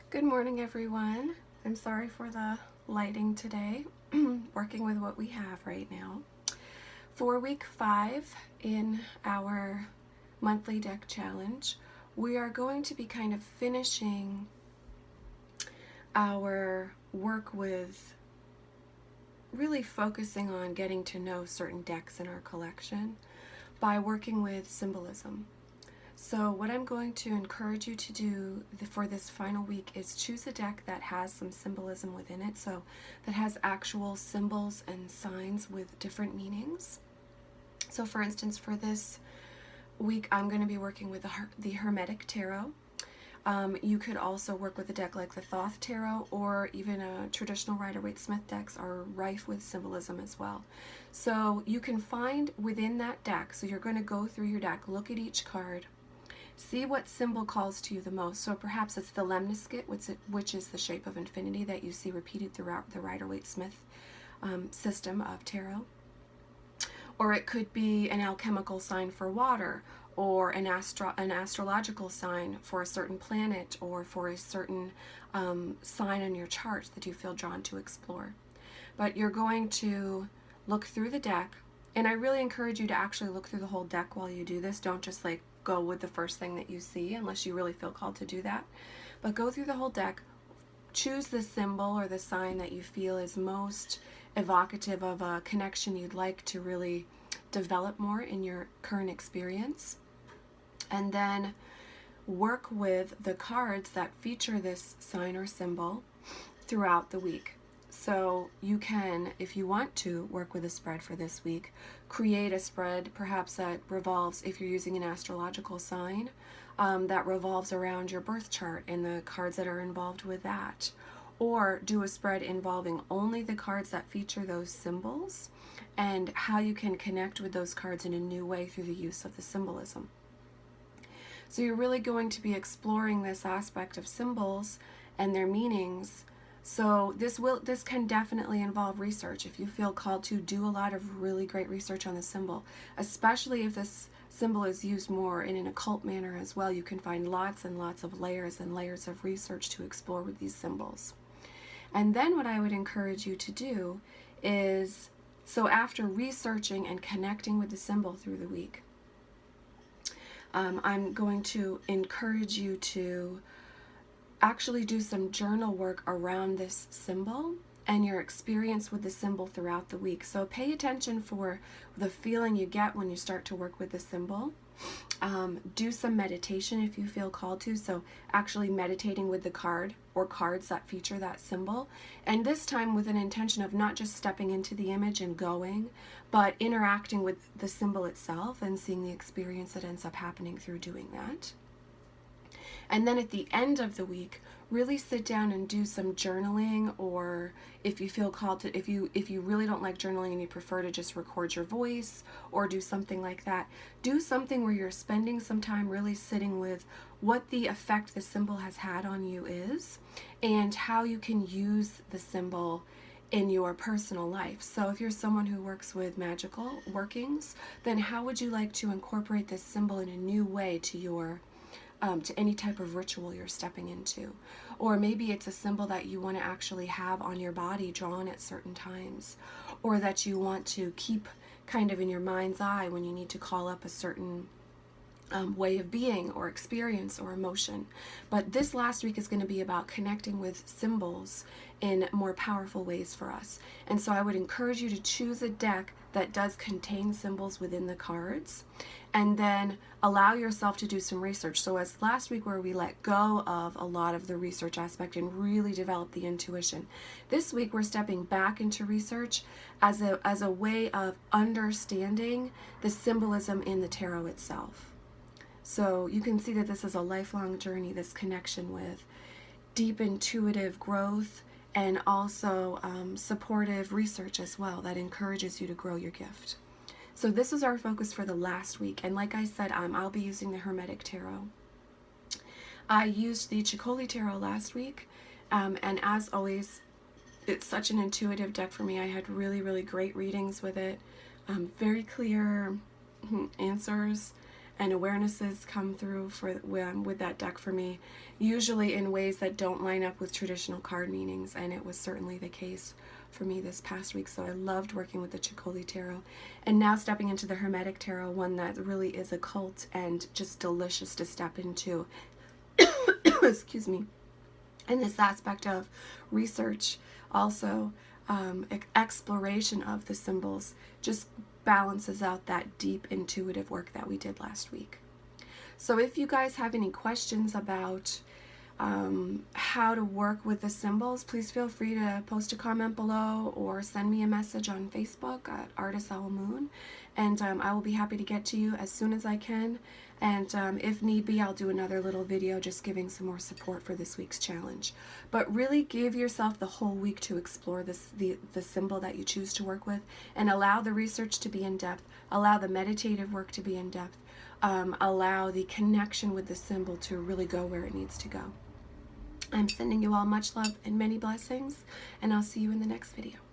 Good morning, everyone. I'm sorry for the lighting today, working with what we have right now. For week 5 in our monthly deck challenge, we are going to be kind of finishing our work with really focusing on getting to know certain decks in our collection by working with symbolism. So what I'm going to encourage you to do for this final week is choose a deck that has some symbolism within it, so that has actual symbols and signs with different meanings. So for instance, for this week, I'm going to be working with the Hermetic Tarot. You could also work with a deck like the Thoth Tarot, or even a traditional Rider-Waite-Smith decks are rife with symbolism as well. So you can find within that deck, so you're going to go through your deck, look at each card, see what symbol calls to you the most. So perhaps it's the lemniscate, which is the shape of infinity that you see repeated throughout the Rider-Waite-Smith system of tarot. Or it could be an alchemical sign for water, or an astrological sign for a certain planet, or for a certain sign on your chart that you feel drawn to explore. But you're going to look through the deck, and I really encourage you to actually look through the whole deck while you do this. Don't just like go with the first thing that you see unless you really feel called to do that. But go through the whole deck, choose the symbol or the sign that you feel is most evocative of a connection you'd like to really develop more in your current experience, and then work with the cards that feature this sign or symbol throughout the week. So you can, if you want to, work with a spread for this week. Create a spread perhaps that revolves, if you're using an astrological sign, that revolves around your birth chart and the cards that are involved with that. Or do a spread involving only the cards that feature those symbols and how you can connect with those cards in a new way through the use of the symbolism. So you're really going to be exploring this aspect of symbols and their meanings. So this can definitely involve research. If you feel called to, do a lot of really great research on the symbol, especially if this symbol is used more in an occult manner as well. You can find lots and lots of layers and layers of research to explore with these symbols. And then what I would encourage you to do is, so after researching and connecting with the symbol through the week, I'm going to encourage you to actually do some journal work around this symbol and your experience with the symbol throughout the week. So pay attention for the feeling you get when you start to work with the symbol. Do some meditation if you feel called to, so actually meditating with the card or cards that feature that symbol, and this time with an intention of not just stepping into the image and going, but interacting with the symbol itself and seeing the experience that ends up happening through doing that. And then at the end of the week, really sit down and do some journaling, or if you feel called to, if you really don't like journaling and you prefer to just record your voice or do something like that, do something where you're spending some time really sitting with what the effect the symbol has had on you is and how you can use the symbol in your personal life. So if you're someone who works with magical workings, then how would you like to incorporate this symbol in a new way to your to any type of ritual you're stepping into? Or maybe it's a symbol that you want to actually have on your body drawn at certain times, or that you want to keep kind of in your mind's eye when you need to call up a certain way of being or experience or emotion. But this last week is going to be about connecting with symbols in more powerful ways for us. And so I would encourage you to choose a deck that does contain symbols within the cards, and then allow yourself to do some research. So as last week where we let go of a lot of the research aspect and really develop the intuition, this week we're stepping back into research as a way of understanding the symbolism in the tarot itself. So you can see that this is a lifelong journey, this connection with deep intuitive growth and also supportive research as well that encourages you to grow your gift. So this is our focus for the last week. And like I said, I'll be using the Hermetic Tarot. I used the Chicoli Tarot last week. And as always, it's such an intuitive deck for me. I had really great readings with it. Very clear answers. and awarenesses come through with that deck for me, usually in ways that don't line up with traditional card meanings, and it was certainly the case for me this past week. So I loved working with the Chicoli Tarot, and now stepping into the Hermetic Tarot, one that really is occult and just delicious to step into. Excuse me. And this aspect of research, also exploration of the symbols, just balances out that deep intuitive work that we did last week. So if you guys have any questions about how to work with the symbols, please feel free to post a comment below or send me a message on Facebook at Artist Owl Moon, and I will be happy to get to you as soon as I can. And if need be, I'll do another little video just giving some more support for this week's challenge. But really give yourself the whole week to explore the symbol that you choose to work with, and allow the research to be in depth, allow the meditative work to be in depth, allow the connection with the symbol to really go where it needs to go. I'm sending you all much love and many blessings, and I'll see you in the next video.